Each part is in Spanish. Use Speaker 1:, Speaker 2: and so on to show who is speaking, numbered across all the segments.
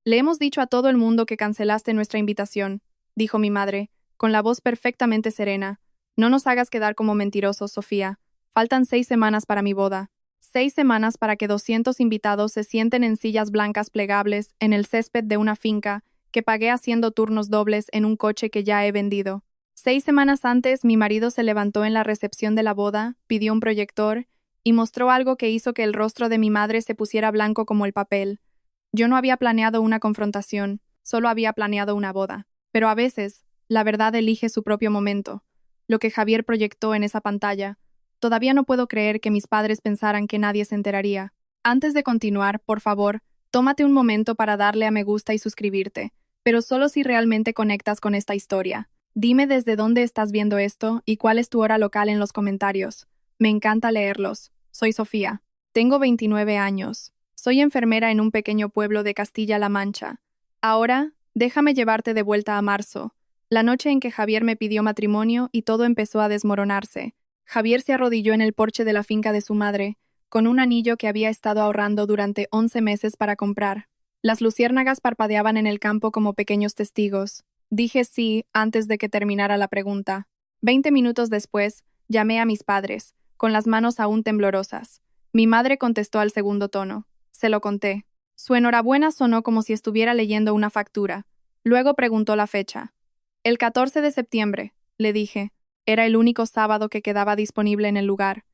Speaker 1: Le hemos dicho a todo el mundo que cancelaste nuestra invitación, dijo mi madre, con la voz perfectamente serena. No nos hagas quedar como mentirosos, Sofía. Faltan 6 semanas para mi boda. 6 semanas para que 200 invitados se sienten en sillas blancas plegables en el césped de una finca que pagué haciendo turnos dobles en un coche que ya he vendido. 6 semanas antes, mi marido se levantó en la recepción de la boda, pidió un proyector y mostró algo que hizo que el rostro de mi madre se pusiera blanco como el papel. Yo no había planeado una confrontación, solo había planeado una boda. Pero a veces, la verdad elige su propio momento. Lo que Javier proyectó en esa pantalla. Todavía no puedo creer que mis padres pensaran que nadie se enteraría. Antes de continuar, por favor, tómate un momento para darle a me gusta y suscribirte, pero solo si realmente conectas con esta historia. Dime desde dónde estás viendo esto y cuál es tu hora local en los comentarios. Me encanta leerlos. Soy Sofía. Tengo 29 años. Soy enfermera en un pequeño pueblo de Castilla-La Mancha. Ahora, déjame llevarte de vuelta a marzo, la noche en que Javier me pidió matrimonio y todo empezó a desmoronarse. Javier se arrodilló en el porche de la finca de su madre, con un anillo que había estado ahorrando durante 11 meses para comprar. Las luciérnagas parpadeaban en el campo como pequeños testigos. Dije sí antes de que terminara la pregunta. 20 minutos después, llamé a mis padres, con las manos aún temblorosas. Mi madre contestó al segundo tono. Se lo conté. Su enhorabuena sonó como si estuviera leyendo una factura. Luego preguntó la fecha. El 14 de septiembre, le dije. Era el único sábado que quedaba disponible en el lugar.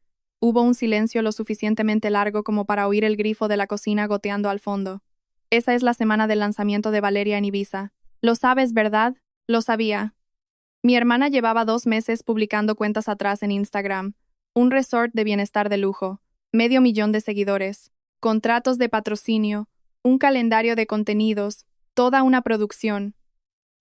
Speaker 1: Hubo un silencio lo suficientemente largo como para oír el grifo de la cocina goteando al fondo. Esa es la semana del lanzamiento de Valeria en Ibiza. Lo sabes, ¿verdad? Lo sabía. Mi hermana llevaba 2 meses publicando cuentas atrás en Instagram. Un resort de bienestar de lujo. 500,000 de seguidores. Contratos de patrocinio. Un calendario de contenidos. Toda una producción.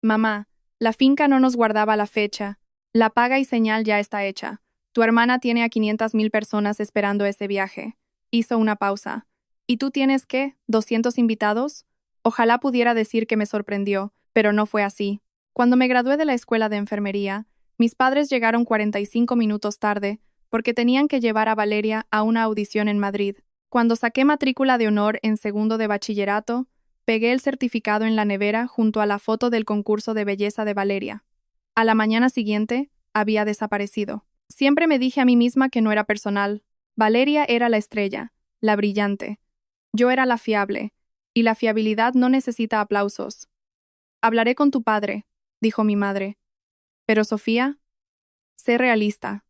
Speaker 1: Mamá, la finca no nos guardaba la fecha. La paga y señal ya está hecha. Tu hermana tiene a 500,000 personas esperando ese viaje. Hizo una pausa. ¿Y tú tienes qué? ¿200 invitados? Ojalá pudiera decir que me sorprendió, pero no fue así. Cuando me gradué de la escuela de enfermería, mis padres llegaron 45 minutos tarde porque tenían que llevar a Valeria a una audición en Madrid. Cuando saqué matrícula de honor en segundo de bachillerato, pegué el certificado en la nevera junto a la foto del concurso de belleza de Valeria. A la mañana siguiente, había desaparecido. Siempre me dije a mí misma que no era personal. Valeria era la estrella, la brillante. Yo era la fiable, y la fiabilidad no necesita aplausos. Hablaré con tu padre, dijo mi madre. Pero Sofía, sé realista.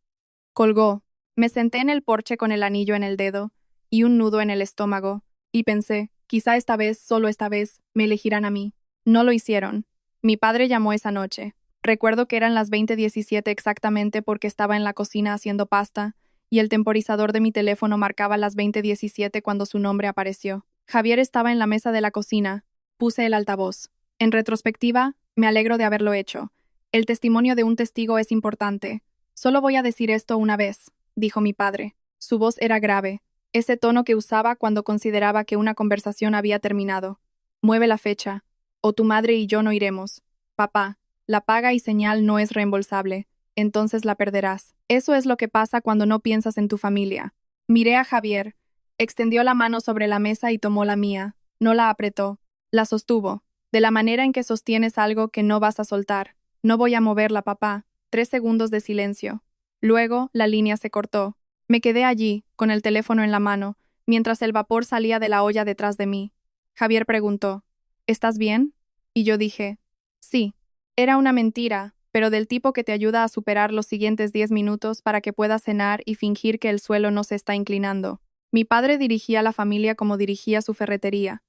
Speaker 1: Colgó. Me senté en el porche con el anillo en el dedo y un nudo en el estómago, y pensé, quizá esta vez, solo esta vez, me elegirán a mí. No lo hicieron. Mi padre llamó esa noche. Recuerdo que eran las 20:17 exactamente porque estaba en la cocina haciendo pasta, y el temporizador de mi teléfono marcaba las 20:17 cuando su nombre apareció. Javier estaba en la mesa de la cocina. Puse el altavoz. En retrospectiva, me alegro de haberlo hecho. El testimonio de un testigo es importante. Solo voy a decir esto una vez, dijo mi padre. Su voz era grave, ese tono que usaba cuando consideraba que una conversación había terminado. Mueve la fecha, o tu madre y yo no iremos. Papá, la paga y señal no es reembolsable, entonces la perderás. Eso es lo que pasa cuando no piensas en tu familia. Miré a Javier. Extendió la mano sobre la mesa y tomó la mía. No la apretó. La sostuvo, de la manera en que sostienes algo que no vas a soltar. No voy a moverla, papá. 3 segundos de silencio. Luego, la línea se cortó. Me quedé allí, con el teléfono en la mano, mientras el vapor salía de la olla detrás de mí. Javier preguntó, ¿estás bien? Y yo dije, sí. Era una mentira, pero del tipo que te ayuda a superar los siguientes 10 minutos para que puedas cenar y fingir que el suelo no se está inclinando. Mi padre dirigía a la familia como dirigía su ferretería.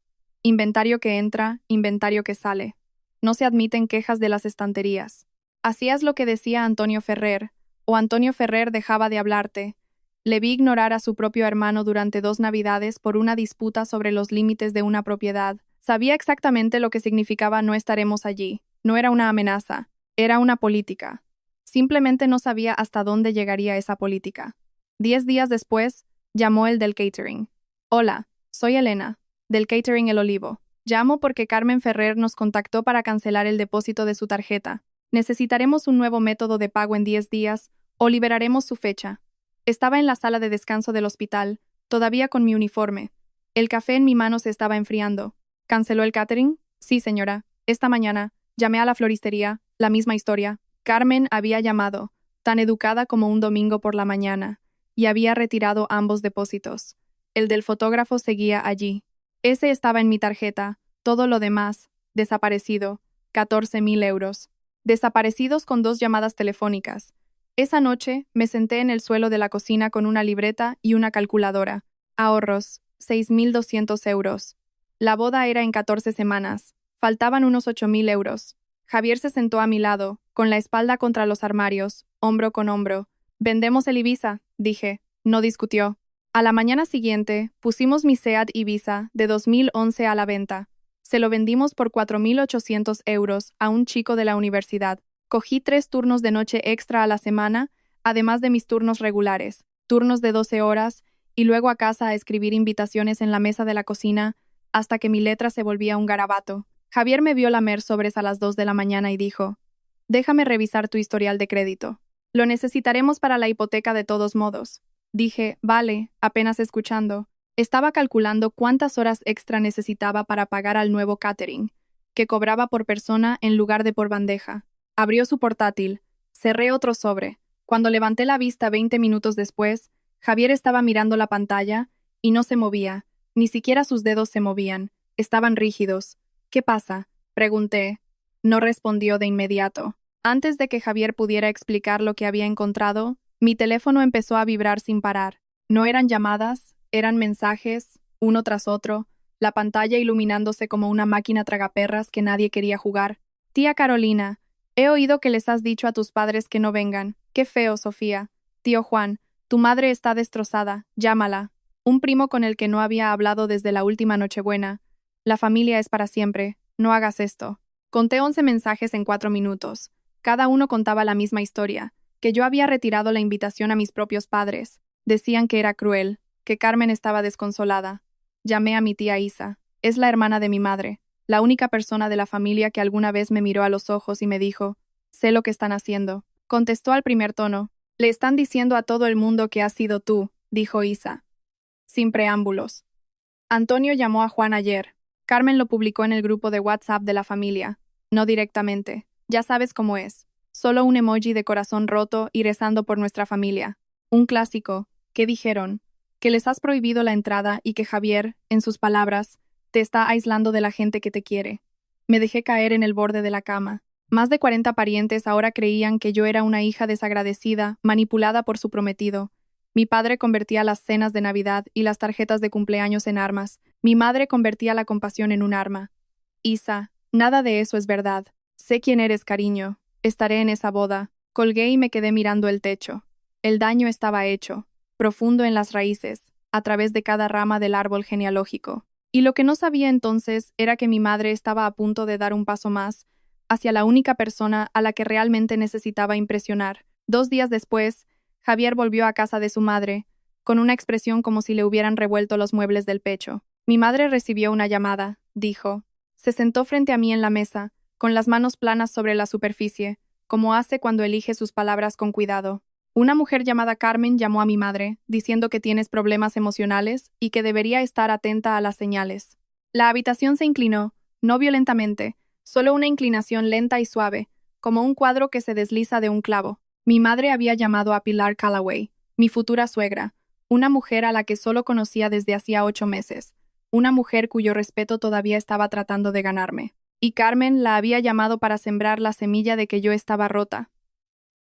Speaker 1: Inventario que entra, inventario que sale. No se admiten quejas de las estanterías. Hacías lo que decía Antonio Ferrer, o Antonio Ferrer dejaba de hablarte. Le vi ignorar a su propio hermano durante 2 Navidades por una disputa sobre los límites de una propiedad. Sabía exactamente lo que significaba no estaremos allí. No era una amenaza, era una política. Simplemente no sabía hasta dónde llegaría esa política. 10 días después, llamó el del catering. Hola, soy Elena, del catering El Olivo. Llamo porque Carmen Ferrer nos contactó para cancelar el depósito de su tarjeta. Necesitaremos un nuevo método de pago en 10 días o liberaremos su fecha. Estaba en la sala de descanso del hospital, todavía con mi uniforme. El café en mi mano se estaba enfriando. ¿Canceló el catering? Sí, señora. Esta mañana, llamé a la floristería, la misma historia. Carmen había llamado, tan educada como un domingo por la mañana, y había retirado ambos depósitos. El del fotógrafo seguía allí. Ese estaba en mi tarjeta, todo lo demás, desaparecido, 14.000 euros. Desaparecidos con 2 llamadas telefónicas. Esa noche me senté en el suelo de la cocina con una libreta y una calculadora. Ahorros, 6.200 euros. La boda era en 14 semanas. Faltaban unos 8.000 euros. Javier se sentó a mi lado, con la espalda contra los armarios, hombro con hombro. «Vendemos el Ibiza», dije. No discutió. A la mañana siguiente, pusimos mi Seat Ibiza de 2011 a la venta. Se lo vendimos por 4.800 euros a un chico de la universidad. Cogí 3 turnos de noche extra a la semana, además de mis turnos regulares, turnos de 12 horas, y luego a casa a escribir invitaciones en la mesa de la cocina, hasta que mi letra se volvía un garabato. Javier me vio lamer sobres a las 2 de la mañana y dijo: «Déjame revisar tu historial de crédito. Lo necesitaremos para la hipoteca de todos modos». Dije: «Vale», apenas escuchando. Estaba calculando cuántas horas extra necesitaba para pagar al nuevo catering, que cobraba por persona en lugar de por bandeja. Abrió su portátil. Cerré otro sobre. Cuando levanté la vista 20 minutos después, Javier estaba mirando la pantalla y no se movía. Ni siquiera sus dedos se movían. Estaban rígidos. «¿Qué pasa?», pregunté. No respondió de inmediato. Antes de que Javier pudiera explicar lo que había encontrado, mi teléfono empezó a vibrar sin parar. No eran llamadas, eran mensajes, uno tras otro, la pantalla iluminándose como una máquina tragaperras que nadie quería jugar. «Tía Carolina, he oído que les has dicho a tus padres que no vengan. Qué feo, Sofía. Tío Juan, tu madre está destrozada, llámala». Un primo con el que no había hablado desde la última Nochebuena. «La familia es para siempre, no hagas esto». Conté 11 mensajes en 4 minutos. Cada uno contaba la misma historia, que yo había retirado la invitación a mis propios padres. Decían que era cruel, que Carmen estaba desconsolada. Llamé a mi tía Isa. Es la hermana de mi madre, la única persona de la familia que alguna vez me miró a los ojos y me dijo: «Sé lo que están haciendo». Contestó al primer tono. «Le están diciendo a todo el mundo que has sido tú», dijo Isa. Sin preámbulos. «Antonio llamó a Juan ayer. Carmen lo publicó en el grupo de WhatsApp de la familia. No directamente. Ya sabes cómo es. Solo un emoji de corazón roto y rezando por nuestra familia. Un clásico. ¿Qué dijeron? Que les has prohibido la entrada y que Javier, en sus palabras, te está aislando de la gente que te quiere». Me dejé caer en el borde de la cama. Más de 40 parientes ahora creían que yo era una hija desagradecida, manipulada por su prometido. Mi padre convertía las cenas de Navidad y las tarjetas de cumpleaños en armas. Mi madre convertía la compasión en un arma. «Isa, nada de eso es verdad. Sé quién eres, cariño. Estaré en esa boda». Colgué y me quedé mirando el techo. El daño estaba hecho, profundo en las raíces, a través de cada rama del árbol genealógico. Y lo que no sabía entonces era que mi madre estaba a punto de dar un paso más hacia la única persona a la que realmente necesitaba impresionar. 2 días después, Javier volvió a casa de su madre, con una expresión como si le hubieran revuelto los muebles del pecho. «Mi madre recibió una llamada», dijo. Se sentó frente a mí en la mesa, con las manos planas sobre la superficie, como hace cuando elige sus palabras con cuidado. «Una mujer llamada Carmen llamó a mi madre, diciendo que tienes problemas emocionales y que debería estar atenta a las señales». La habitación se inclinó, no violentamente, solo una inclinación lenta y suave, como un cuadro que se desliza de un clavo. Mi madre había llamado a Pilar Callaway, mi futura suegra, una mujer a la que solo conocía desde hacía 8 meses, una mujer cuyo respeto todavía estaba tratando de ganarme. Y Carmen la había llamado para sembrar la semilla de que yo estaba rota.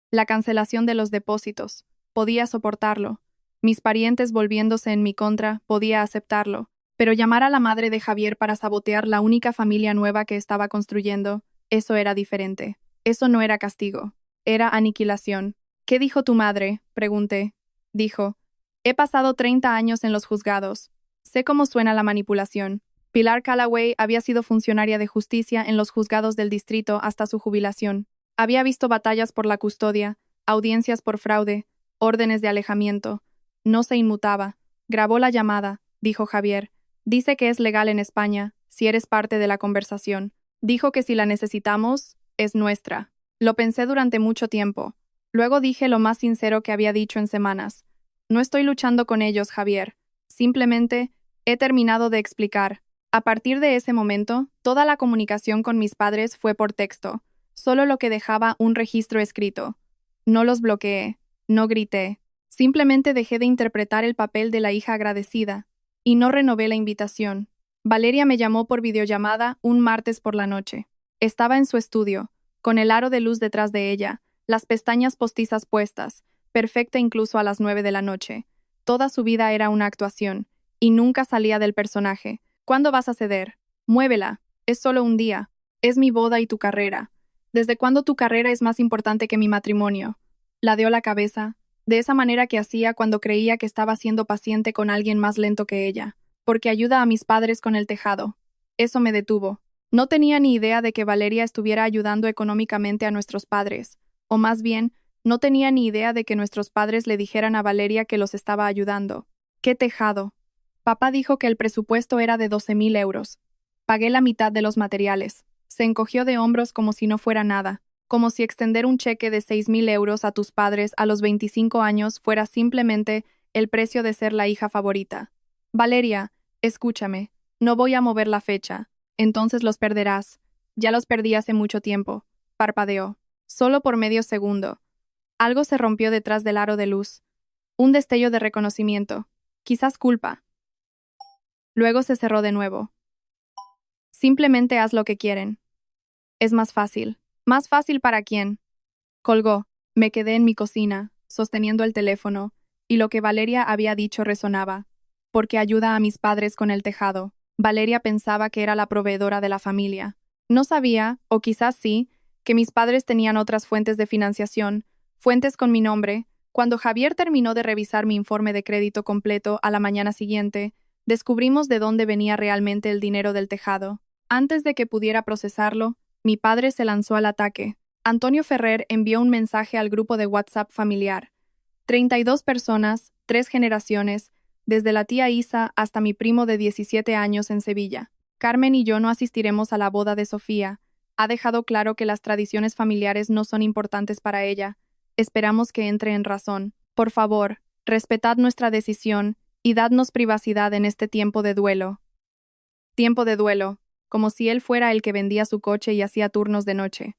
Speaker 1: La cancelación de los depósitos. Podía soportarlo. Mis parientes volviéndose en mi contra, podía aceptarlo. Pero llamar a la madre de Javier para sabotear la única familia nueva que estaba construyendo, eso era diferente. Eso no era castigo. Era aniquilación. «¿Qué dijo tu madre?», pregunté. Dijo: «He pasado 30 años en los juzgados. Sé cómo suena la manipulación». Pilar Callaway había sido funcionaria de justicia en los juzgados del distrito hasta su jubilación. Había visto batallas por la custodia, audiencias por fraude, órdenes de alejamiento. No se inmutaba. «Grabó la llamada», dijo Javier. «Dice que es legal en España, si eres parte de la conversación. Dijo que si la necesitamos, es nuestra». Lo pensé durante mucho tiempo. Luego dije lo más sincero que había dicho en semanas. «No estoy luchando con ellos, Javier. Simplemente he terminado de explicar. A partir de ese momento, toda la comunicación con mis padres fue por texto, solo lo que dejaba un registro escrito. No los bloqueé, no grité, simplemente dejé de interpretar el papel de la hija agradecida, y no renové la invitación. Valeria me llamó por videollamada un martes por la noche. Estaba en su estudio, con el aro de luz detrás de ella, las pestañas postizas puestas, perfecta incluso a las 9 de la noche. Toda su vida era una actuación, y nunca salía del personaje. ¿Cuándo vas a ceder? Muévela. Es solo un día. Es mi boda y tu carrera. ¿Desde cuándo tu carrera es más importante que mi matrimonio? Ladeó la cabeza, de esa manera que hacía cuando creía que estaba siendo paciente con alguien más lento que ella, porque ayuda a mis padres con el tejado. Eso me detuvo. No tenía ni idea de que Valeria estuviera ayudando económicamente a nuestros padres, o más bien, no tenía ni idea de que nuestros padres le dijeran a Valeria que los estaba ayudando. ¿Qué tejado? Papá dijo que el presupuesto era de 12.000 euros. Pagué la mitad de los materiales. Se encogió de hombros como si no fuera nada, como si extender un cheque de 6.000 euros a tus padres a los 25 años fuera simplemente el precio de ser la hija favorita. Valeria, escúchame, no voy a mover la fecha. Entonces los perderás. Ya los perdí hace mucho tiempo. Parpadeó. Solo por medio segundo. Algo se rompió detrás del aro de luz. Un destello de reconocimiento. Quizás culpa. Luego se cerró de nuevo. Simplemente haz lo que quieren. Es más fácil. ¿Más fácil para quién? Colgó. Me quedé en mi cocina, sosteniendo el teléfono, y lo que Valeria había dicho resonaba. Porque ayuda a mis padres con el tejado. Valeria pensaba que era la proveedora de la familia. No sabía, o quizás sí, que mis padres tenían otras fuentes de financiación, fuentes con mi nombre. Cuando Javier terminó de revisar mi informe de crédito completo a la mañana siguiente, descubrimos de dónde venía realmente el dinero del tejado. Antes de que pudiera procesarlo, mi padre se lanzó al ataque. Antonio Ferrer envió un mensaje al grupo de WhatsApp familiar. 32 personas, 3 generaciones, desde la tía Isa hasta mi primo de 17 años en Sevilla. Carmen y yo no asistiremos a la boda de Sofía. Ha dejado claro que las tradiciones familiares no son importantes para ella. Esperamos que entre en razón. Por favor, respetad nuestra decisión y dadnos privacidad en este tiempo de duelo. Tiempo de duelo, como si él fuera el que vendía su coche y hacía turnos de noche.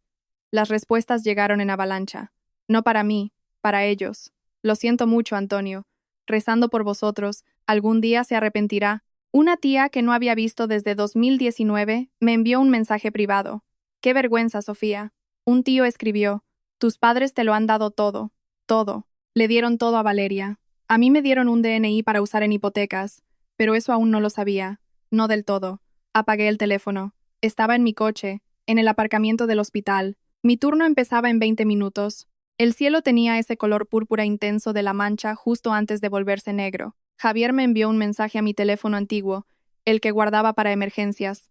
Speaker 1: Las respuestas llegaron en avalancha. No para mí, para ellos. Lo siento mucho, Antonio. Rezando por vosotros, algún día se arrepentirá. Una tía que no había visto desde 2019 me envió un mensaje privado. Qué vergüenza, Sofía. Un tío escribió, tus padres te lo han dado todo, todo. Le dieron todo a Valeria. A mí me dieron un DNI para usar en hipotecas, pero eso aún no lo sabía. No del todo. Apagué el teléfono. Estaba en mi coche, en el aparcamiento del hospital. Mi turno empezaba en 20 minutos. El cielo tenía ese color púrpura intenso de la mancha justo antes de volverse negro. Javier me envió un mensaje a mi teléfono antiguo, el que guardaba para emergencias.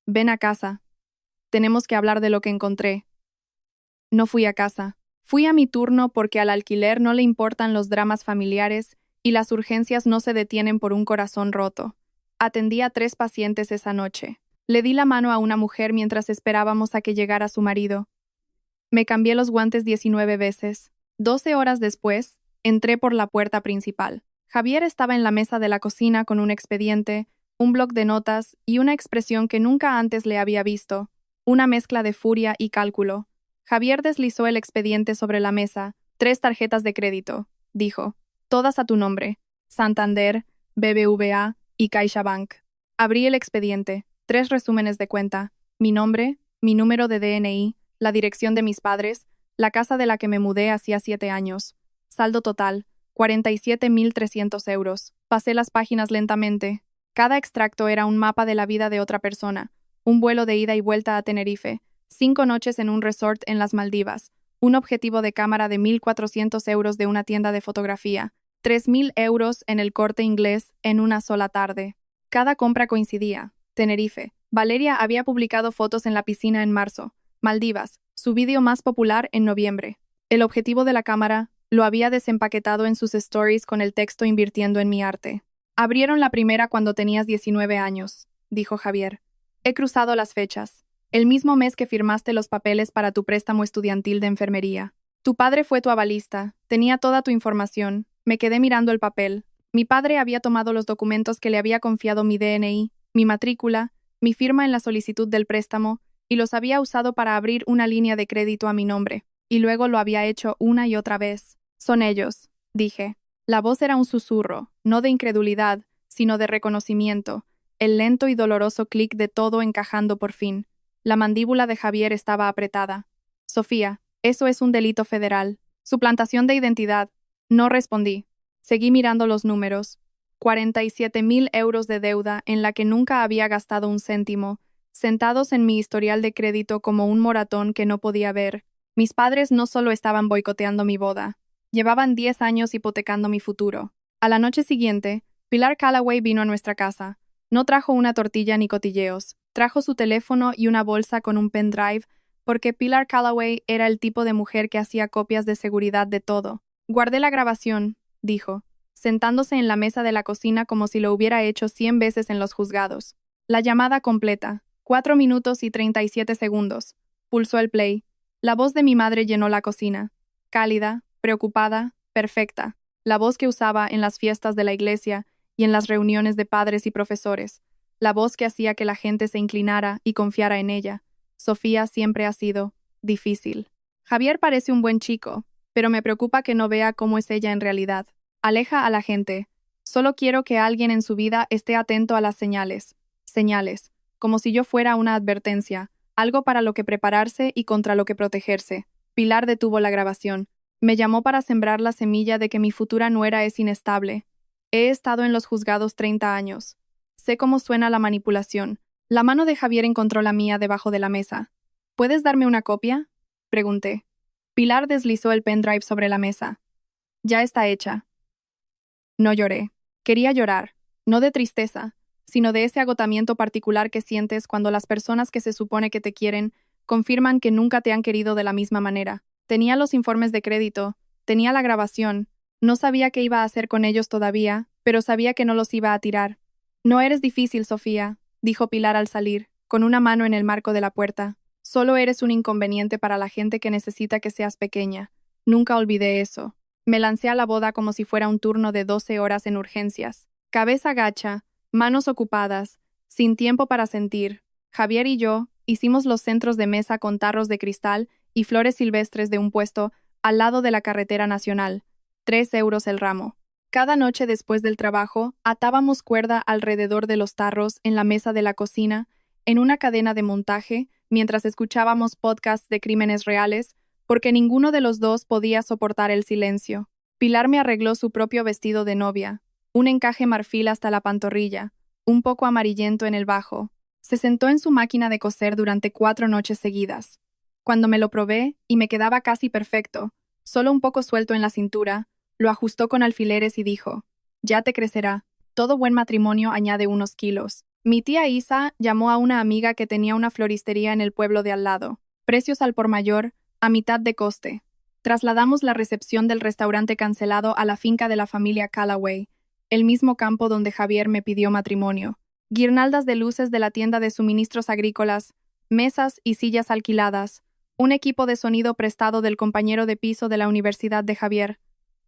Speaker 1: Ven a casa. Tenemos que hablar de lo que encontré. No fui a casa. Fui a mi turno porque al alquiler no le importan los dramas familiares y las urgencias no se detienen por un corazón roto. Atendí a 3 pacientes esa noche. Le di la mano a una mujer mientras esperábamos a que llegara su marido. Me cambié los guantes 19 veces. 12 horas después, entré por la puerta principal. Javier estaba en la mesa de la cocina con un expediente, un bloc de notas y una expresión que nunca antes le había visto, una mezcla de furia y cálculo. Javier deslizó el expediente sobre la mesa. 3 tarjetas de crédito, dijo. Todas a tu nombre. Santander, BBVA y CaixaBank. Abrí el expediente. 3 resúmenes de cuenta. Mi nombre, mi número de DNI, la dirección de mis padres, la casa de la que me mudé hacía 7 años. Saldo total, 47.300 euros. Pasé las páginas lentamente. Cada extracto era un mapa de la vida de otra persona. Un vuelo de ida y vuelta a Tenerife. 5 noches en un resort en las Maldivas. Un objetivo de cámara de 1.400 euros de una tienda de fotografía. 3.000 euros en el Corte Inglés en una sola tarde. Cada compra coincidía. Tenerife. Valeria había publicado fotos en la piscina en marzo. Maldivas, su vídeo más popular en noviembre. El objetivo de la cámara lo había desempaquetado en sus stories con el texto invirtiendo en mi arte. Abrieron la primera cuando tenías 19 años, dijo Javier. He cruzado las fechas. El mismo mes que firmaste los papeles para tu préstamo estudiantil de enfermería. Tu padre fue tu avalista, tenía toda tu información. Me quedé mirando el papel. Mi padre había tomado los documentos que le había confiado mi DNI, mi matrícula, mi firma en la solicitud del préstamo, y los había usado para abrir una línea de crédito a mi nombre, y luego lo había hecho una y otra vez. Son ellos, dije. La voz era un susurro, no de incredulidad, sino de reconocimiento, el lento y doloroso clic de todo encajando por fin. La mandíbula de Javier estaba apretada. Sofía, eso es un delito federal. Suplantación de identidad. No respondí. Seguí mirando los números. 47.000 euros de deuda en la que nunca había gastado un céntimo, sentados en mi historial de crédito como un moratón que no podía ver. Mis padres no solo estaban boicoteando mi boda, llevaban 10 años hipotecando mi futuro. A la noche siguiente, Pilar Callaway vino a nuestra casa. No trajo una tortilla ni cotilleos, trajo su teléfono y una bolsa con un pendrive, porque Pilar Callaway era el tipo de mujer que hacía copias de seguridad de todo. Guardé la grabación, dijo, sentándose en la mesa de la cocina como si lo hubiera hecho 100 veces en los juzgados. La llamada completa, 4 minutos y 37 segundos. Pulsó el play. La voz de mi madre llenó la cocina. Cálida, preocupada, perfecta. La voz que usaba en las fiestas de la iglesia y en las reuniones de padres y profesores. La voz que hacía que la gente se inclinara y confiara en ella. Sofía siempre ha sido difícil. Javier parece un buen chico, pero me preocupa que no vea cómo es ella en realidad. Aleja a la gente. Solo quiero que alguien en su vida esté atento a las señales. Señales, como si yo fuera una advertencia, algo para lo que prepararse y contra lo que protegerse. Pilar detuvo la grabación. Me llamó para sembrar la semilla de que mi futura nuera es inestable. He estado en los juzgados 30 años. Sé cómo suena la manipulación. La mano de Javier encontró la mía debajo de la mesa. ¿Puedes darme una copia? Pregunté. Pilar deslizó el pendrive sobre la mesa. Ya está hecha. No lloré. Quería llorar, no de tristeza, sino de ese agotamiento particular que sientes cuando las personas que se supone que te quieren confirman que nunca te han querido de la misma manera. Tenía los informes de crédito, tenía la grabación, no sabía qué iba a hacer con ellos todavía, pero sabía que no los iba a tirar. No eres difícil, Sofía, dijo Pilar al salir, con una mano en el marco de la puerta. Solo eres un inconveniente para la gente que necesita que seas pequeña. Nunca olvidé eso. Me lancé a la boda como si fuera un turno de 12 horas en urgencias. Cabeza gacha, manos ocupadas, sin tiempo para sentir. Javier y yo hicimos los centros de mesa con tarros de cristal y flores silvestres de un puesto al lado de la carretera nacional. 3 euros el ramo. Cada noche después del trabajo, atábamos cuerda alrededor de los tarros en la mesa de la cocina, en una cadena de montaje, mientras escuchábamos podcasts de crímenes reales, porque ninguno de los dos podía soportar el silencio. Pilar me arregló su propio vestido de novia, un encaje marfil hasta la pantorrilla, un poco amarillento en el bajo. Se sentó en su máquina de coser durante 4 noches seguidas. Cuando me lo probé, y me quedaba casi perfecto, solo un poco suelto en la cintura, lo ajustó con alfileres y dijo, «Ya te crecerá. Todo buen matrimonio añade unos kilos». Mi tía Isa llamó a una amiga que tenía una floristería en el pueblo de al lado. Precios al por mayor, a mitad de coste. Trasladamos la recepción del restaurante cancelado a la finca de la familia Callaway, el mismo campo donde Javier me pidió matrimonio. Guirnaldas de luces de la tienda de suministros agrícolas, mesas y sillas alquiladas, un equipo de sonido prestado del compañero de piso de la Universidad de Javier.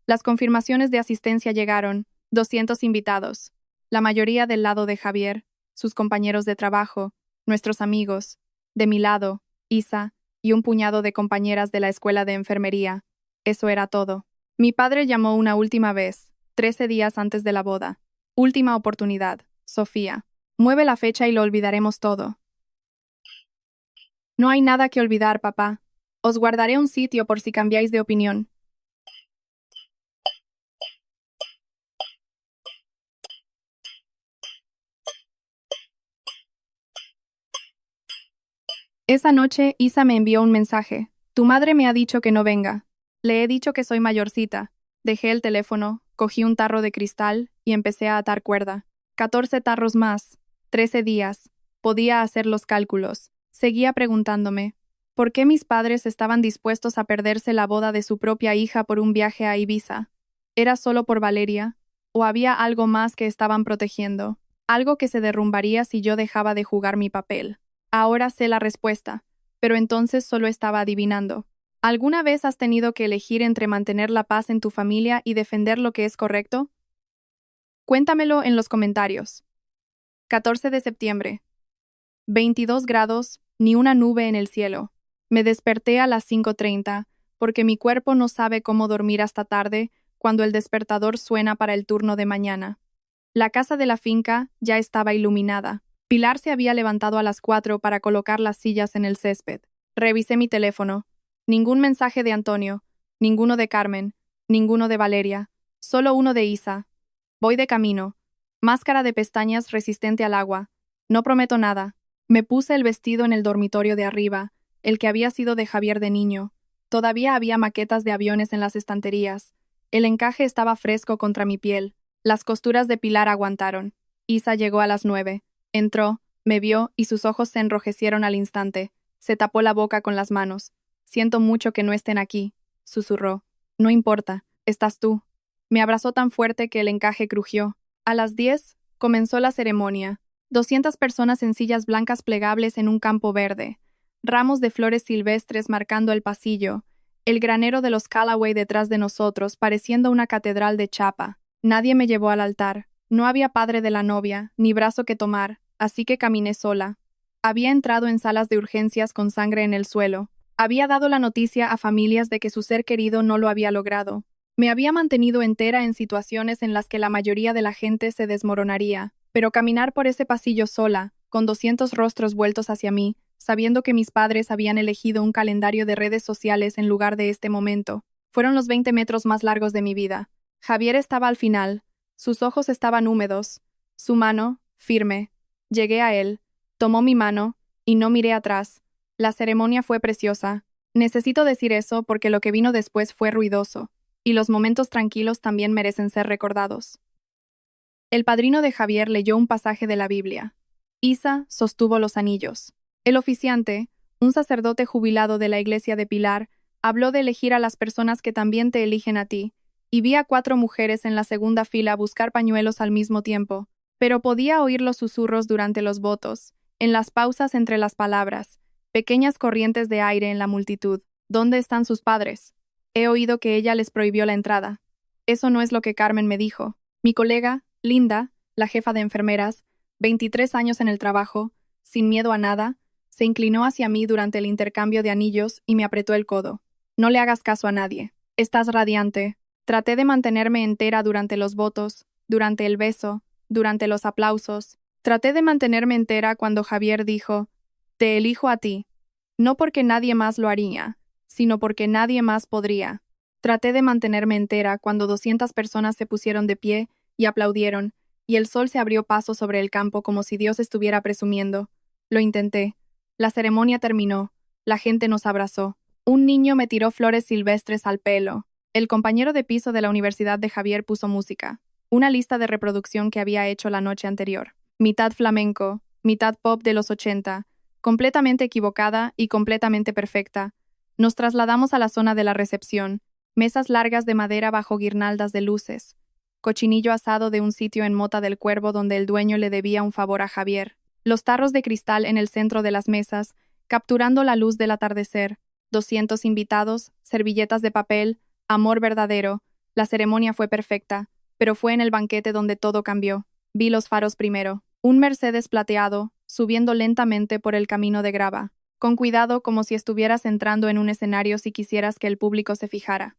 Speaker 1: Las confirmaciones de asistencia llegaron, 200 invitados, la mayoría del lado de Javier, sus compañeros de trabajo, nuestros amigos, de mi lado, Isa, y un puñado de compañeras de la escuela de enfermería. Eso era todo. Mi padre llamó una última vez, 13 días antes de la boda. Última oportunidad, Sofía. Mueve la fecha y lo olvidaremos todo. No hay nada que olvidar, papá. Os guardaré un sitio por si cambiáis de opinión. Esa noche, Isa me envió un mensaje. Tu madre me ha dicho que no venga. Le he dicho que soy mayorcita. Dejé el teléfono, cogí un tarro de cristal y empecé a atar cuerda. 14 tarros más. 13 días. Podía hacer los cálculos. Seguía preguntándome, ¿por qué mis padres estaban dispuestos a perderse la boda de su propia hija por un viaje a Ibiza? ¿Era solo por Valeria? ¿O había algo más que estaban protegiendo? Algo que se derrumbaría si yo dejaba de jugar mi papel. Ahora sé la respuesta, pero entonces solo estaba adivinando. ¿Alguna vez has tenido que elegir entre mantener la paz en tu familia y defender lo que es correcto? Cuéntamelo en los comentarios. 14 de septiembre. 22 grados, ni una nube en el cielo. Me desperté a las 5:30, porque mi cuerpo no sabe cómo dormir hasta tarde cuando el despertador suena para el turno de mañana. La casa de la finca ya estaba iluminada. Pilar se había levantado a las 4 para colocar las sillas en el césped. Revisé mi teléfono. Ningún mensaje de Antonio, ninguno de Carmen, ninguno de Valeria, solo uno de Isa. Voy de camino. Máscara de pestañas resistente al agua. No prometo nada. Me puse el vestido en el dormitorio de arriba, el que había sido de Javier de niño. Todavía había maquetas de aviones en las estanterías. El encaje estaba fresco contra mi piel. Las costuras de Pilar aguantaron. Isa llegó a las 9. Entró, me vio y sus ojos se enrojecieron al instante. Se tapó la boca con las manos. Siento mucho que no estén aquí, susurró. No importa, estás tú. Me abrazó tan fuerte que el encaje crujió. A las 10 comenzó la ceremonia. 200 personas en sillas blancas plegables en un campo verde. Ramos de flores silvestres marcando el pasillo. El granero de los Callaway detrás de nosotros, pareciendo una catedral de chapa. Nadie me llevó al altar. No había padre de la novia, ni brazo que tomar, así que caminé sola. Había entrado en salas de urgencias con sangre en el suelo. Había dado la noticia a familias de que su ser querido no lo había logrado. Me había mantenido entera en situaciones en las que la mayoría de la gente se desmoronaría, pero caminar por ese pasillo sola, con 200 rostros vueltos hacia mí, sabiendo que mis padres habían elegido un calendario de redes sociales en lugar de este momento, fueron los 20 metros más largos de mi vida. Javier estaba al final. Sus ojos estaban húmedos. Su mano, firme. Llegué a él. Tomó mi mano, y no miré atrás. La ceremonia fue preciosa. Necesito decir eso porque lo que vino después fue ruidoso. Y los momentos tranquilos también merecen ser recordados. El padrino de Javier leyó un pasaje de la Biblia. Isa sostuvo los anillos. El oficiante, un sacerdote jubilado de la iglesia de Pilar, habló de elegir a las personas que también te eligen a ti, y vi a 4 mujeres en la segunda fila buscar pañuelos al mismo tiempo, pero podía oír los susurros durante los votos, en las pausas entre las palabras, pequeñas corrientes de aire en la multitud. ¿Dónde están sus padres? He oído que ella les prohibió la entrada. Eso no es lo que Carmen me dijo. Mi colega, Linda, la jefa de enfermeras, 23 años en el trabajo, sin miedo a nada, se inclinó hacia mí durante el intercambio de anillos y me apretó el codo. No le hagas caso a nadie. Estás radiante. Traté de mantenerme entera durante los votos, durante el beso, durante los aplausos. Traté de mantenerme entera cuando Javier dijo, te elijo a ti. No porque nadie más lo haría, sino porque nadie más podría. Traté de mantenerme entera cuando 200 personas se pusieron de pie y aplaudieron, y el sol se abrió paso sobre el campo como si Dios estuviera presumiendo. Lo intenté. La ceremonia terminó. La gente nos abrazó. Un niño me tiró flores silvestres al pelo. El compañero de piso de la Universidad de Javier puso música. Una lista de reproducción que había hecho la noche anterior. Mitad flamenco, mitad pop de los 80, completamente equivocada y completamente perfecta. Nos trasladamos a la zona de la recepción. Mesas largas de madera bajo guirnaldas de luces. Cochinillo asado de un sitio en Mota del Cuervo donde el dueño le debía un favor a Javier. Los tarros de cristal en el centro de las mesas, capturando la luz del atardecer. 200 invitados, servilletas de papel, amor verdadero. La ceremonia fue perfecta, pero fue en el banquete donde todo cambió. Vi los faros primero. Un Mercedes plateado, subiendo lentamente por el camino de grava. Con cuidado como si estuvieras entrando en un escenario si quisieras que el público se fijara.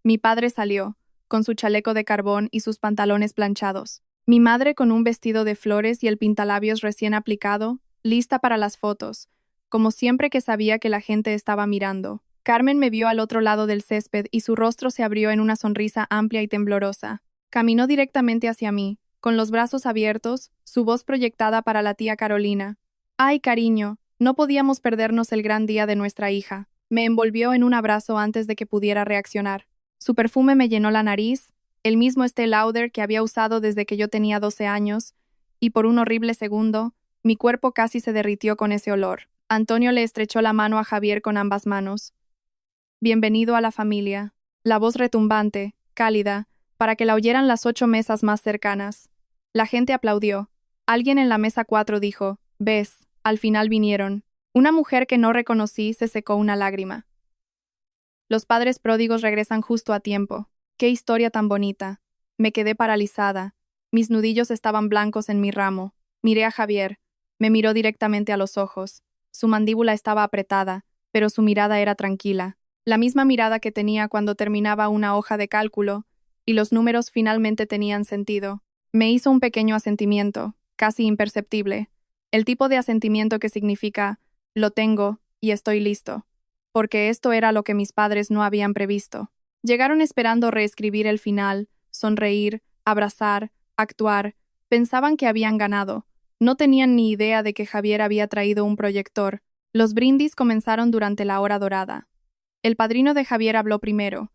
Speaker 1: Mi padre salió, con su chaleco de carbón y sus pantalones planchados. Mi madre con un vestido de flores y el pintalabios recién aplicado, lista para las fotos, como siempre que sabía que la gente estaba mirando. Carmen me vio al otro lado del césped y su rostro se abrió en una sonrisa amplia y temblorosa. Caminó directamente hacia mí, con los brazos abiertos, su voz proyectada para la tía Carolina. «Ay, cariño, no podíamos perdernos el gran día de nuestra hija». Me envolvió en un abrazo antes de que pudiera reaccionar. Su perfume me llenó la nariz, el mismo Estée Lauder que había usado desde que yo tenía 12 años, y por un horrible segundo, mi cuerpo casi se derritió con ese olor. Antonio le estrechó la mano a Javier con ambas manos. «Bienvenido a la familia». La voz retumbante, cálida, para que la oyeran las 8 mesas más cercanas. La gente aplaudió. Alguien en la mesa 4 dijo, «¿Ves? Al final vinieron». Una mujer que no reconocí se secó una lágrima. Los padres pródigos regresan justo a tiempo. ¡Qué historia tan bonita! Me quedé paralizada. Mis nudillos estaban blancos en mi ramo. Miré a Javier. Me miró directamente a los ojos. Su mandíbula estaba apretada, pero su mirada era tranquila. La misma mirada que tenía cuando terminaba una hoja de cálculo, y los números finalmente tenían sentido. Me hizo un pequeño asentimiento, casi imperceptible. El tipo de asentimiento que significa, lo tengo y estoy listo. Porque esto era lo que mis padres no habían previsto. Llegaron esperando reescribir el final, sonreír, abrazar, actuar. Pensaban que habían ganado. No tenían ni idea de que Javier había traído un proyector. Los brindis comenzaron durante la hora dorada. El padrino de Javier habló primero.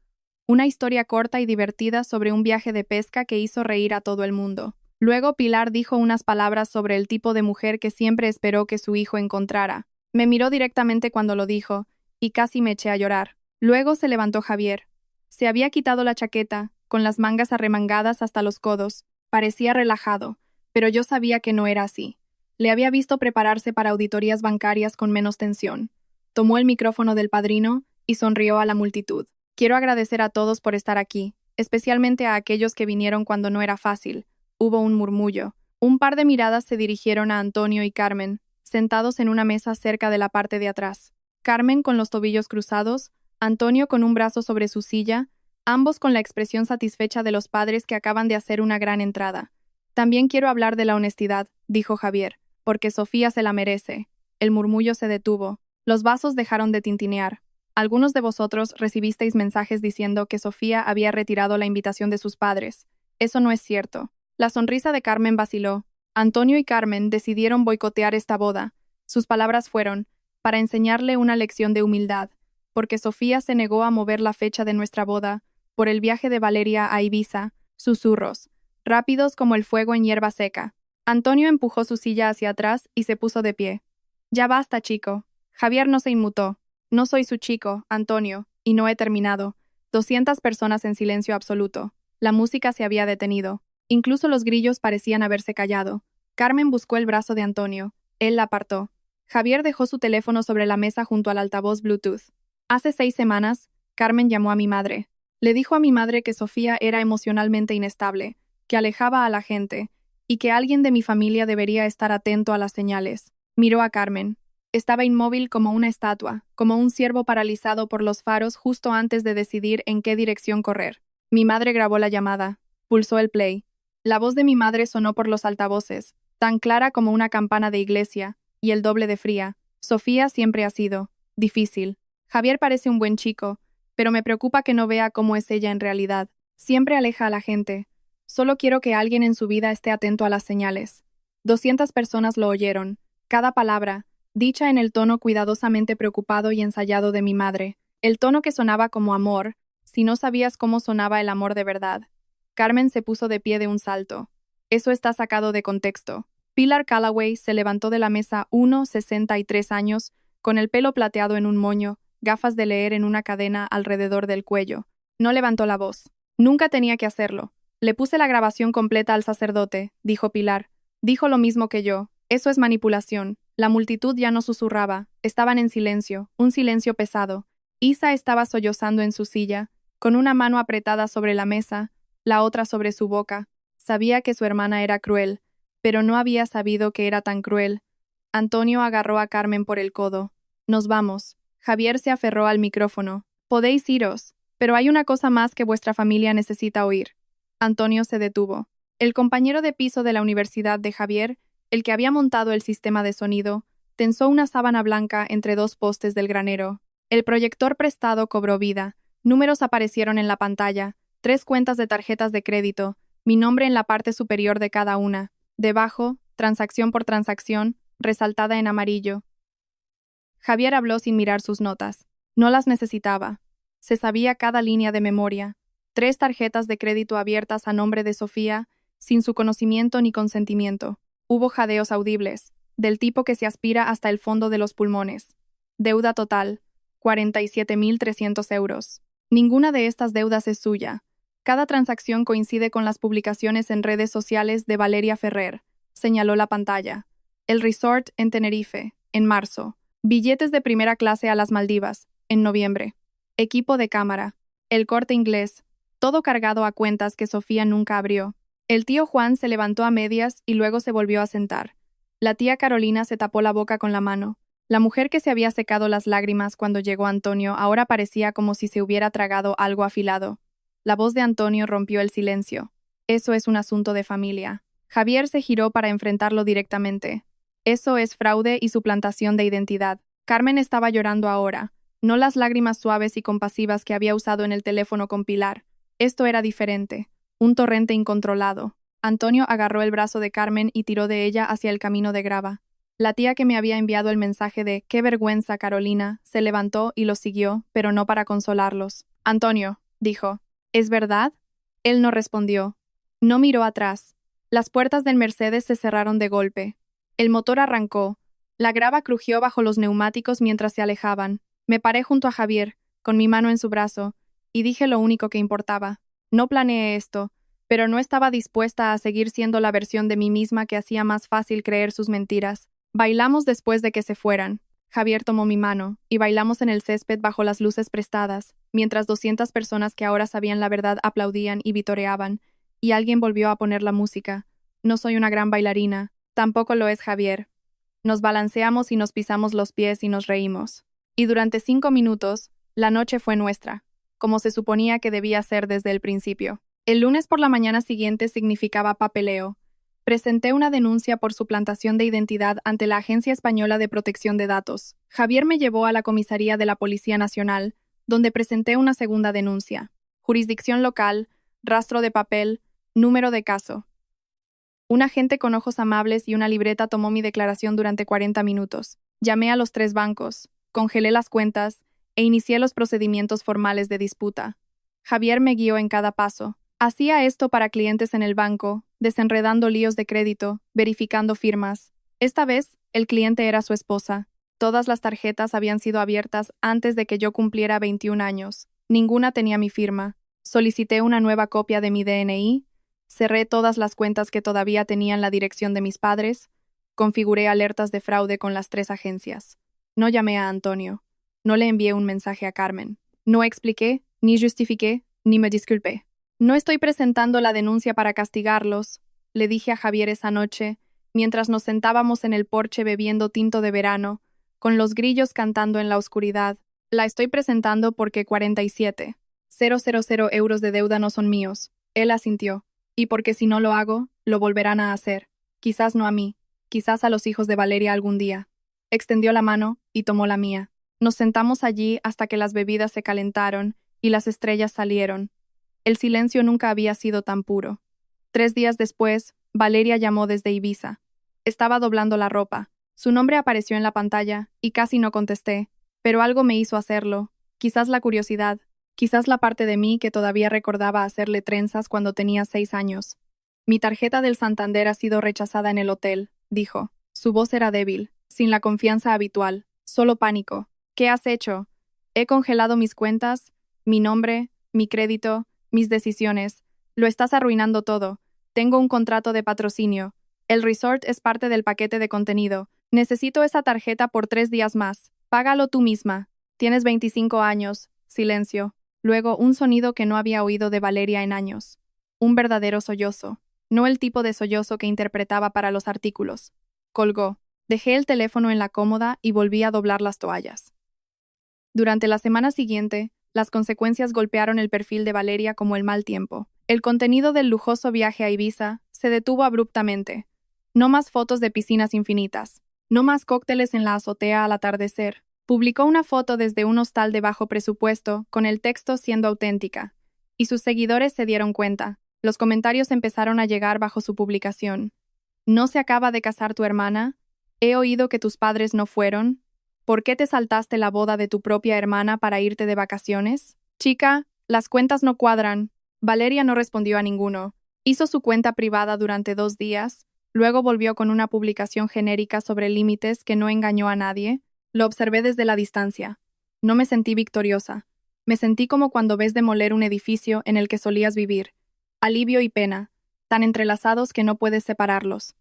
Speaker 1: Una historia corta y divertida sobre un viaje de pesca que hizo reír a todo el mundo. Luego Pilar dijo unas palabras sobre el tipo de mujer que siempre esperó que su hijo encontrara. Me miró directamente cuando lo dijo, y casi me eché a llorar. Luego se levantó Javier. Se había quitado la chaqueta, con las mangas arremangadas hasta los codos. Parecía relajado, pero yo sabía que no era así. Le había visto prepararse para auditorías bancarias con menos tensión. Tomó el micrófono del padrino y sonrió a la multitud. Quiero agradecer a todos por estar aquí, especialmente a aquellos que vinieron cuando no era fácil. Hubo un murmullo. Un par de miradas se dirigieron a Antonio y Carmen, sentados en una mesa cerca de la parte de atrás. Carmen con los tobillos cruzados, Antonio con un brazo sobre su silla, ambos con la expresión satisfecha de los padres que acaban de hacer una gran entrada. También quiero hablar de la honestidad, dijo Javier, porque Sofía se la merece. El murmullo se detuvo. Los vasos dejaron de tintinear. Algunos de vosotros recibisteis mensajes diciendo que Sofía había retirado la invitación de sus padres. Eso no es cierto. La sonrisa de Carmen vaciló. Antonio y Carmen decidieron boicotear esta boda. Sus palabras fueron, para enseñarle una lección de humildad, porque Sofía se negó a mover la fecha de nuestra boda, por el viaje de Valeria a Ibiza, susurros, rápidos como el fuego en hierba seca. Antonio empujó su silla hacia atrás y se puso de pie. Ya basta, chico. Javier no se inmutó. No soy su chico, Antonio, y no he terminado. 200 personas en silencio absoluto. La música se había detenido. Incluso los grillos parecían haberse callado. Carmen buscó el brazo de Antonio. Él la apartó. Javier dejó su teléfono sobre la mesa junto al altavoz Bluetooth. Hace 6 semanas, Carmen llamó a mi madre. Le dijo a mi madre que Sofía era emocionalmente inestable, que alejaba a la gente, y que alguien de mi familia debería estar atento a las señales. Miró a Carmen. Estaba inmóvil como una estatua, como un ciervo paralizado por los faros justo antes de decidir en qué dirección correr. Mi madre grabó la llamada. Pulsó el play. La voz de mi madre sonó por los altavoces, tan clara como una campana de iglesia, y el doble de fría. Sofía siempre ha sido difícil. Javier parece un buen chico, pero me preocupa que no vea cómo es ella en realidad. Siempre aleja a la gente. Solo quiero que alguien en su vida esté atento a las señales. 200 personas lo oyeron. Cada palabra, dicha en el tono cuidadosamente preocupado y ensayado de mi madre. El tono que sonaba como amor, si no sabías cómo sonaba el amor de verdad. Carmen se puso de pie de un salto. Eso está sacado de contexto. Pilar Callaway se levantó de la mesa 63 años, con el pelo plateado en un moño, gafas de leer en una cadena alrededor del cuello. No levantó la voz. Nunca tenía que hacerlo. Le puse la grabación completa al sacerdote, dijo Pilar. Dijo lo mismo que yo. Eso es manipulación. La multitud ya no susurraba. Estaban en silencio, un silencio pesado. Isa estaba sollozando en su silla, con una mano apretada sobre la mesa, la otra sobre su boca. Sabía que su hermana era cruel, pero no había sabido que era tan cruel. Antonio agarró a Carmen por el codo. Nos vamos. Javier se aferró al micrófono. Podéis iros, pero hay una cosa más que vuestra familia necesita oír. Antonio se detuvo. El compañero de piso de la universidad de Javier, el que había montado el sistema de sonido, tensó una sábana blanca entre 2 postes del granero. El proyector prestado cobró vida. Números aparecieron en la pantalla, 3 cuentas de tarjetas de crédito, mi nombre en la parte superior de cada una. Debajo, transacción por transacción, resaltada en amarillo. Javier habló sin mirar sus notas. No las necesitaba. Se sabía cada línea de memoria. 3 tarjetas de crédito abiertas a nombre de Sofía, sin su conocimiento ni consentimiento. Hubo jadeos audibles, del tipo que se aspira hasta el fondo de los pulmones. Deuda total, 47.300 euros. Ninguna de estas deudas es suya. Cada transacción coincide con las publicaciones en redes sociales de Valeria Ferrer, señaló la pantalla. El resort en Tenerife, en marzo. Billetes de primera clase a las Maldivas, en noviembre. Equipo de cámara. El Corte Inglés. Todo cargado a cuentas que Sofía nunca abrió. El tío Juan se levantó a medias y luego se volvió a sentar. La tía Carolina se tapó la boca con la mano. La mujer que se había secado las lágrimas cuando llegó Antonio ahora parecía como si se hubiera tragado algo afilado. La voz de Antonio rompió el silencio. Eso es un asunto de familia. Javier se giró para enfrentarlo directamente. Eso es fraude y suplantación de identidad. Carmen estaba llorando ahora, no las lágrimas suaves y compasivas que había usado en el teléfono con Pilar. Esto era diferente, un torrente incontrolado. Antonio agarró el brazo de Carmen y tiró de ella hacia el camino de grava. La tía que me había enviado el mensaje de «¡Qué vergüenza, Carolina!» se levantó y los siguió, pero no para consolarlos. «Antonio», dijo, «¿es verdad?» Él no respondió. No miró atrás. Las puertas del Mercedes se cerraron de golpe. El motor arrancó. La grava crujió bajo los neumáticos mientras se alejaban. Me paré junto a Javier, con mi mano en su brazo, y dije lo único que importaba. No planeé esto, pero no estaba dispuesta a seguir siendo la versión de mí misma que hacía más fácil creer sus mentiras. Bailamos después de que se fueran. Javier tomó mi mano, y bailamos en el césped bajo las luces prestadas, mientras 200 personas que ahora sabían la verdad aplaudían y vitoreaban, y alguien volvió a poner la música. No soy una gran bailarina, tampoco lo es Javier. Nos balanceamos y nos pisamos los pies y nos reímos. Y durante 5 minutos, la noche fue nuestra, como se suponía que debía ser desde el principio. El lunes por la mañana siguiente significaba papeleo. Presenté una denuncia por suplantación de identidad ante la Agencia Española de Protección de Datos. Javier me llevó a la comisaría de la Policía Nacional, donde presenté una segunda denuncia. Jurisdicción local, rastro de papel, número de caso. Un agente con ojos amables y una libreta tomó mi declaración durante 40 minutos. Llamé a los 3 bancos, congelé las cuentas e inicié los procedimientos formales de disputa. Javier me guió en cada paso. Hacía esto para clientes en el banco, desenredando líos de crédito, verificando firmas. Esta vez, el cliente era su esposa. Todas las tarjetas habían sido abiertas antes de que yo cumpliera 21 años. Ninguna tenía mi firma. Solicité una nueva copia de mi DNI, cerré todas las cuentas que todavía tenían la dirección de mis padres, configuré alertas de fraude con las 3 agencias. No llamé a Antonio. No le envié un mensaje a Carmen. No expliqué, ni justifiqué, ni me disculpé. No estoy presentando la denuncia para castigarlos, le dije a Javier esa noche, mientras nos sentábamos en el porche bebiendo tinto de verano, con los grillos cantando en la oscuridad. La estoy presentando porque 47,000 euros de deuda no son míos. Él asintió. Y porque si no lo hago, lo volverán a hacer. Quizás no a mí, quizás a los hijos de Valeria algún día. Extendió la mano y tomó la mía. Nos sentamos allí hasta que las bebidas se calentaron y las estrellas salieron. El silencio nunca había sido tan puro. 3 días después, Valeria llamó desde Ibiza. Estaba doblando la ropa. Su nombre apareció en la pantalla y casi no contesté, pero algo me hizo hacerlo. Quizás la curiosidad, quizás la parte de mí que todavía recordaba hacerle trenzas cuando tenía 6 años. Mi tarjeta del Santander ha sido rechazada en el hotel, dijo. Su voz era débil, sin la confianza habitual, solo pánico. ¿Qué has hecho? He congelado mis cuentas, mi nombre, mi crédito, mis decisiones. Lo estás arruinando todo. Tengo un contrato de patrocinio. El resort es parte del paquete de contenido. Necesito esa tarjeta por 3 días más. Págalo tú misma. Tienes 25 años. Silencio. Luego un sonido que no había oído de Valeria en años. Un verdadero sollozo. No el tipo de sollozo que interpretaba para los artículos. Colgó. Dejé el teléfono en la cómoda y volví a doblar las toallas. Durante la semana siguiente, las consecuencias golpearon el perfil de Valeria como el mal tiempo. El contenido del lujoso viaje a Ibiza se detuvo abruptamente. No más fotos de piscinas infinitas. No más cócteles en la azotea al atardecer. Publicó una foto desde un hostal de bajo presupuesto, con el texto siendo auténtica. Y sus seguidores se dieron cuenta. Los comentarios empezaron a llegar bajo su publicación. ¿No se acaba de casar tu hermana? He oído que tus padres no fueron. ¿Por qué te saltaste la boda de tu propia hermana para irte de vacaciones? Chica, las cuentas no cuadran. Valeria no respondió a ninguno. Hizo su cuenta privada durante 2 días, luego volvió con una publicación genérica sobre límites que no engañó a nadie. Lo observé desde la distancia. No me sentí victoriosa. Me sentí como cuando ves demoler un edificio en el que solías vivir. Alivio y pena, tan entrelazados que no puedes separarlos.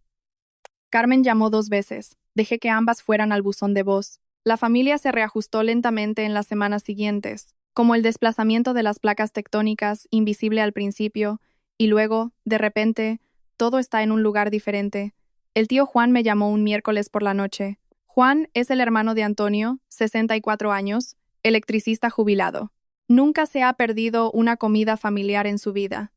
Speaker 1: Carmen llamó 2 veces. Dejé que ambas fueran al buzón de voz. La familia se reajustó lentamente en las semanas siguientes, como el desplazamiento de las placas tectónicas, invisible al principio, y luego, de repente, todo está en un lugar diferente. El tío Juan me llamó un miércoles por la noche. Juan es el hermano de Antonio, 64 años, electricista jubilado. Nunca se ha perdido una comida familiar en su vida.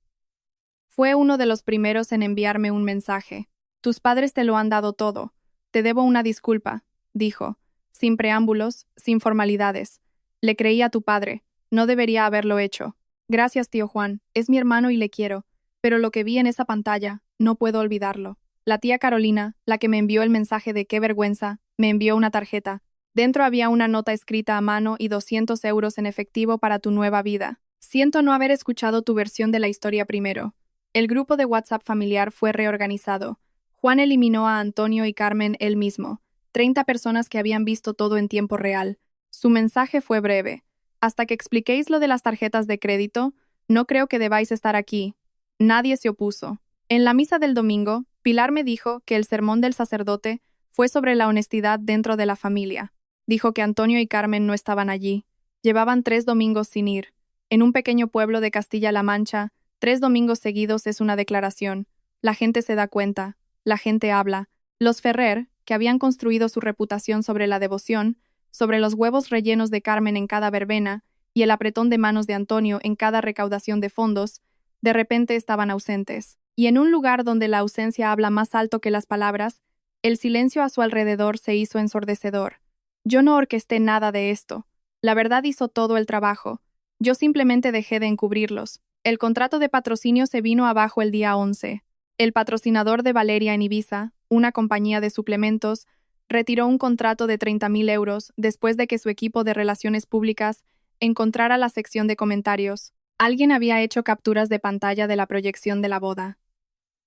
Speaker 1: Fue uno de los primeros en enviarme un mensaje. Tus padres te lo han dado todo. Te debo una disculpa, dijo, sin preámbulos, sin formalidades. Le creí a tu padre. No debería haberlo hecho. Gracias, tío Juan. Es mi hermano y le quiero. Pero lo que vi en esa pantalla, no puedo olvidarlo. La tía Carolina, la que me envió el mensaje de qué vergüenza, me envió una tarjeta. Dentro había una nota escrita a mano y 200 euros en efectivo para tu nueva vida. Siento no haber escuchado tu versión de la historia primero. El grupo de WhatsApp familiar fue reorganizado. Juan eliminó a Antonio y Carmen él mismo, 30 personas que habían visto todo en tiempo real. Su mensaje fue breve. Hasta que expliquéis lo de las tarjetas de crédito, no creo que debáis estar aquí. Nadie se opuso. En la misa del domingo, Pilar me dijo que el sermón del sacerdote fue sobre la honestidad dentro de la familia. Dijo que Antonio y Carmen no estaban allí. Llevaban 3 domingos sin ir. En un pequeño pueblo de Castilla-La Mancha, 3 domingos seguidos es una declaración. La gente se da cuenta. La gente habla. Los Ferrer, que habían construido su reputación sobre la devoción, sobre los huevos rellenos de Carmen en cada verbena y el apretón de manos de Antonio en cada recaudación de fondos, de repente estaban ausentes. Y en un lugar donde la ausencia habla más alto que las palabras, el silencio a su alrededor se hizo ensordecedor. Yo no orquesté nada de esto. La verdad hizo todo el trabajo. Yo simplemente dejé de encubrirlos. El contrato de patrocinio se vino abajo el día 11. El patrocinador de Valeria en Ibiza, una compañía de suplementos, retiró un contrato de 30.000 euros después de que su equipo de relaciones públicas encontrara la sección de comentarios. Alguien había hecho capturas de pantalla de la proyección de la boda.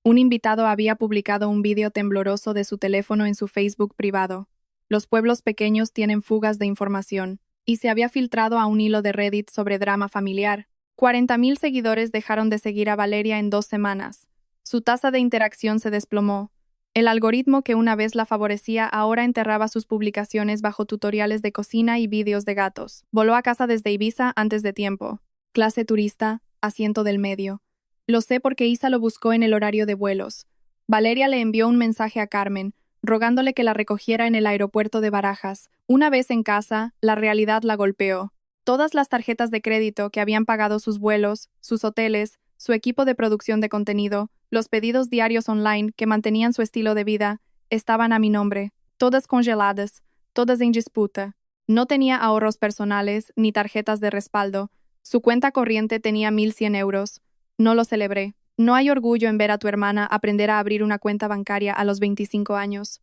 Speaker 1: Un invitado había publicado un vídeo tembloroso de su teléfono en su Facebook privado. Los pueblos pequeños tienen fugas de información, y se había filtrado a un hilo de Reddit sobre drama familiar. 40.000 seguidores dejaron de seguir a Valeria en 2 semanas. Su tasa de interacción se desplomó. El algoritmo que una vez la favorecía ahora enterraba sus publicaciones bajo tutoriales de cocina y vídeos de gatos. Voló a casa desde Ibiza antes de tiempo. Clase turista, asiento del medio. Lo sé porque Isa lo buscó en el horario de vuelos. Valeria le envió un mensaje a Carmen, rogándole que la recogiera en el aeropuerto de Barajas. Una vez en casa, la realidad la golpeó. Todas las tarjetas de crédito que habían pagado sus vuelos, sus hoteles, su equipo de producción de contenido, los pedidos diarios online que mantenían su estilo de vida, estaban a mi nombre, todas congeladas, todas en disputa. No tenía ahorros personales ni tarjetas de respaldo. Su cuenta corriente tenía 1.100 euros. No lo celebré. No hay orgullo en ver a tu hermana aprender a abrir una cuenta bancaria a los 25 años.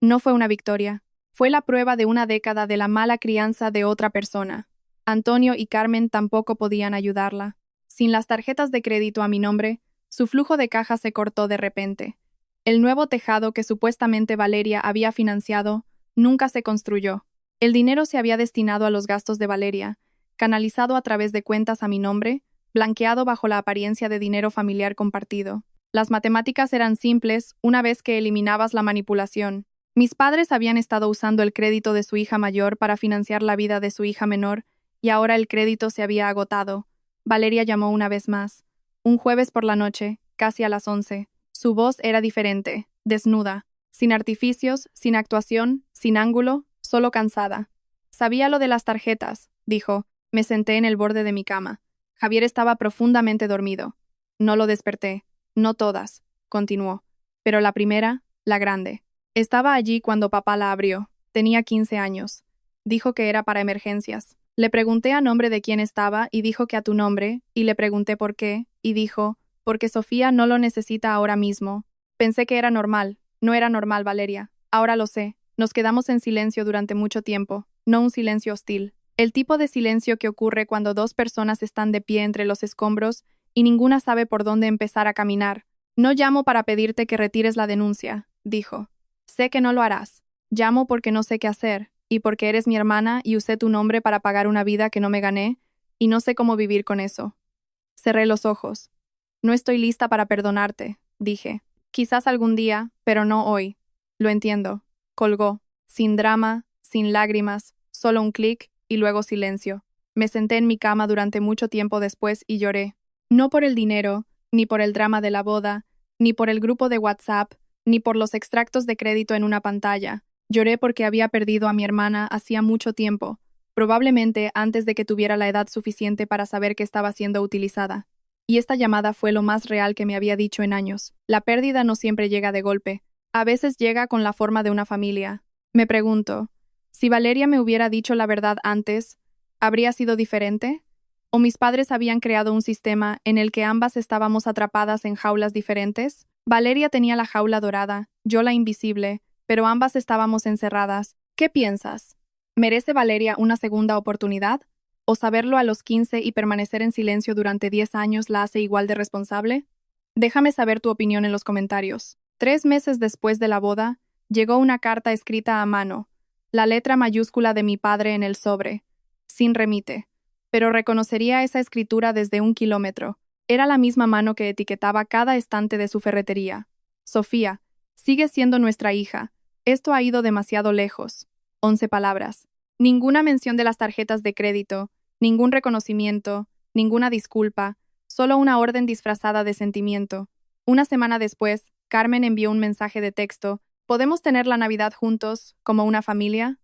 Speaker 1: No fue una victoria. Fue la prueba de una década de la mala crianza de otra persona. Antonio y Carmen tampoco podían ayudarla. Sin las tarjetas de crédito a mi nombre, su flujo de caja se cortó de repente. El nuevo tejado que supuestamente Valeria había financiado nunca se construyó. El dinero se había destinado a los gastos de Valeria, canalizado a través de cuentas a mi nombre, blanqueado bajo la apariencia de dinero familiar compartido. Las matemáticas eran simples una vez que eliminabas la manipulación. Mis padres habían estado usando el crédito de su hija mayor para financiar la vida de su hija menor, y ahora el crédito se había agotado. Valeria llamó una vez más. Un jueves por la noche, casi a las 11. Su voz era diferente, desnuda, sin artificios, sin actuación, sin ángulo, solo cansada. Sabía lo de las tarjetas, dijo. Me senté en el borde de mi cama. Javier estaba profundamente dormido. No lo desperté. No todas, continuó. Pero la primera, la grande. Estaba allí cuando papá la abrió. Tenía 15 años. Dijo que era para emergencias. Le pregunté a nombre de quién estaba y dijo que a tu nombre, y le pregunté por qué, y dijo, porque Sofía no lo necesita ahora mismo. Pensé que era normal. No era normal, Valeria. Ahora lo sé. Nos quedamos en silencio durante mucho tiempo, no un silencio hostil. El tipo de silencio que ocurre cuando 2 personas están de pie entre los escombros y ninguna sabe por dónde empezar a caminar. No llamo para pedirte que retires la denuncia, dijo. Sé que no lo harás. Llamo porque no sé qué hacer, y porque eres mi hermana y usé tu nombre para pagar una vida que no me gané, y no sé cómo vivir con eso. Cerré los ojos. No estoy lista para perdonarte, dije. Quizás algún día, pero no hoy. Lo entiendo. Colgó. Sin drama, sin lágrimas, solo un clic y luego silencio. Me senté en mi cama durante mucho tiempo después y lloré. No por el dinero, ni por el drama de la boda, ni por el grupo de WhatsApp, ni por los extractos de crédito en una pantalla. Lloré porque había perdido a mi hermana hacía mucho tiempo, probablemente antes de que tuviera la edad suficiente para saber que estaba siendo utilizada. Y esta llamada fue lo más real que me había dicho en años. La pérdida no siempre llega de golpe. A veces llega con la forma de una familia. Me pregunto, si Valeria me hubiera dicho la verdad antes, ¿habría sido diferente? ¿O mis padres habían creado un sistema en el que ambas estábamos atrapadas en jaulas diferentes? Valeria tenía la jaula dorada, yo la invisible, pero ambas estábamos encerradas. ¿Qué piensas? ¿Merece Valeria una segunda oportunidad? ¿O saberlo a los 15 y permanecer en silencio durante 10 años la hace igual de responsable? Déjame saber tu opinión en los comentarios. 3 meses después de la boda, llegó una carta escrita a mano, la letra mayúscula de mi padre en el sobre, sin remite. Pero reconocería esa escritura desde 1 kilómetro. Era la misma mano que etiquetaba cada estante de su ferretería. Sofía, sigues siendo nuestra hija. Esto ha ido demasiado lejos. 11 palabras. Ninguna mención de las tarjetas de crédito, ningún reconocimiento, ninguna disculpa, solo una orden disfrazada de sentimiento. Una semana después, Carmen envió un mensaje de texto. ¿Podemos tener la Navidad juntos, como una familia?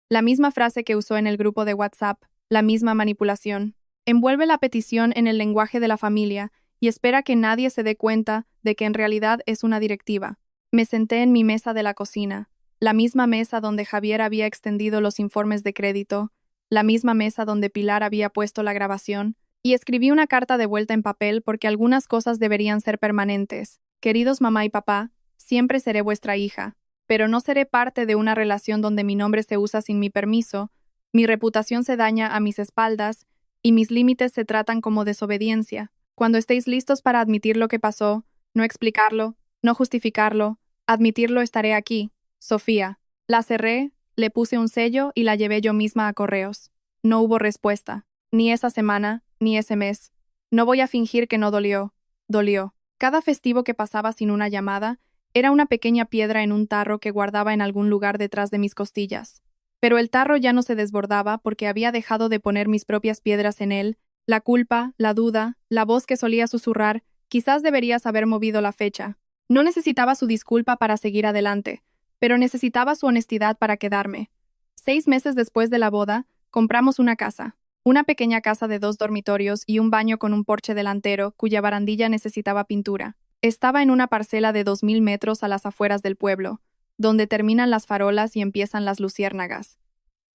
Speaker 1: La misma frase que usó en el grupo de WhatsApp, la misma manipulación. Envuelve la petición en el lenguaje de la familia y espera que nadie se dé cuenta de que en realidad es una directiva. Me senté en mi mesa de la cocina, la misma mesa donde Javier había extendido los informes de crédito, la misma mesa donde Pilar había puesto la grabación, y escribí una carta de vuelta en papel porque algunas cosas deberían ser permanentes. Queridos mamá y papá, siempre seré vuestra hija, pero no seré parte de una relación donde mi nombre se usa sin mi permiso, mi reputación se daña a mis espaldas y mis límites se tratan como desobediencia. Cuando estéis listos para admitir lo que pasó, no explicarlo, no justificarlo, admitirlo, estaré aquí. Sofía. La cerré, le puse un sello y la llevé yo misma a correos. No hubo respuesta, ni esa semana, ni ese mes. No voy a fingir que no dolió. Dolió. Cada festivo que pasaba sin una llamada era una pequeña piedra en un tarro que guardaba en algún lugar detrás de mis costillas. Pero el tarro ya no se desbordaba porque había dejado de poner mis propias piedras en él, la culpa, la duda, la voz que solía susurrar, quizás deberías haber movido la fecha. No necesitaba su disculpa para seguir adelante, pero necesitaba su honestidad para quedarme. 6 meses después de la boda, compramos una casa. Una pequeña casa de 2 dormitorios y un baño con un porche delantero cuya barandilla necesitaba pintura. Estaba en una parcela de 2000 metros a las afueras del pueblo, donde terminan las farolas y empiezan las luciérnagas.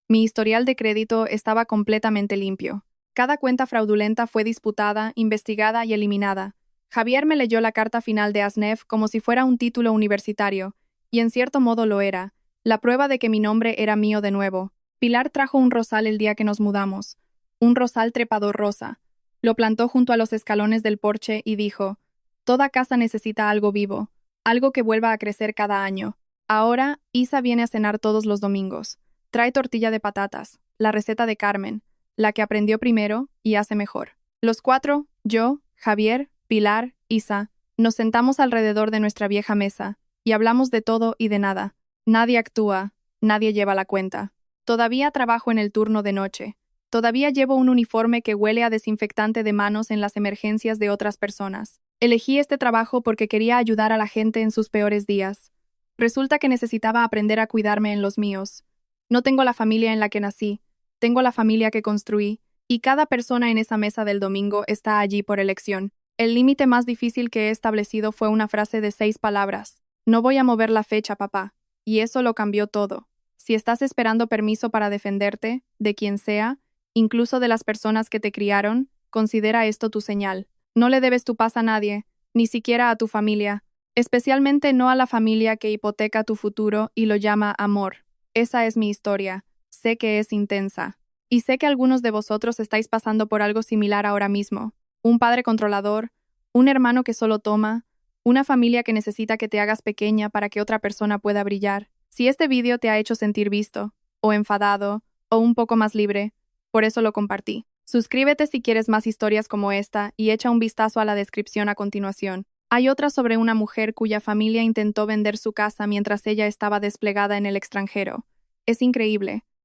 Speaker 1: Mi historial de crédito estaba completamente limpio. Cada cuenta fraudulenta fue disputada, investigada y eliminada. Javier me leyó la carta final de ASNEF como si fuera un título universitario, y en cierto modo lo era, la prueba de que mi nombre era mío de nuevo. Pilar trajo un rosal el día que nos mudamos, un rosal trepador rosa. Lo plantó junto a los escalones del porche y dijo: «Toda casa necesita algo vivo, algo que vuelva a crecer cada año». Ahora, Isa viene a cenar todos los domingos. Trae tortilla de patatas, la receta de Carmen, la que aprendió primero y hace mejor. Los 4, yo, Javier, Pilar, Isa, nos sentamos alrededor de nuestra vieja mesa y hablamos de todo y de nada. Nadie actúa, nadie lleva la cuenta. Todavía trabajo en el turno de noche. Todavía llevo un uniforme que huele a desinfectante de manos en las emergencias de otras personas. Elegí este trabajo porque quería ayudar a la gente en sus peores días. Resulta que necesitaba aprender a cuidarme en los míos. No tengo la familia en la que nací, tengo la familia que construí, y cada persona en esa mesa del domingo está allí por elección. El límite más difícil que he establecido fue una frase de 6 palabras. No voy a mover la fecha, papá. Y eso lo cambió todo. Si estás esperando permiso para defenderte, de quien sea, incluso de las personas que te criaron, considera esto tu señal. No le debes tu paz a nadie, ni siquiera a tu familia, especialmente no a la familia que hipoteca tu futuro y lo llama amor. Esa es mi historia. Sé que es intensa. Y sé que algunos de vosotros estáis pasando por algo similar ahora mismo. Un padre controlador, un hermano que solo toma, una familia que necesita que te hagas pequeña para que otra persona pueda brillar. Si este vídeo te ha hecho sentir visto, o enfadado, o un poco más libre, por eso lo compartí. Suscríbete si quieres más historias como esta y echa un vistazo a la descripción a continuación. Hay otra sobre una mujer cuya familia intentó vender su casa mientras ella estaba desplegada en el extranjero. Es increíble.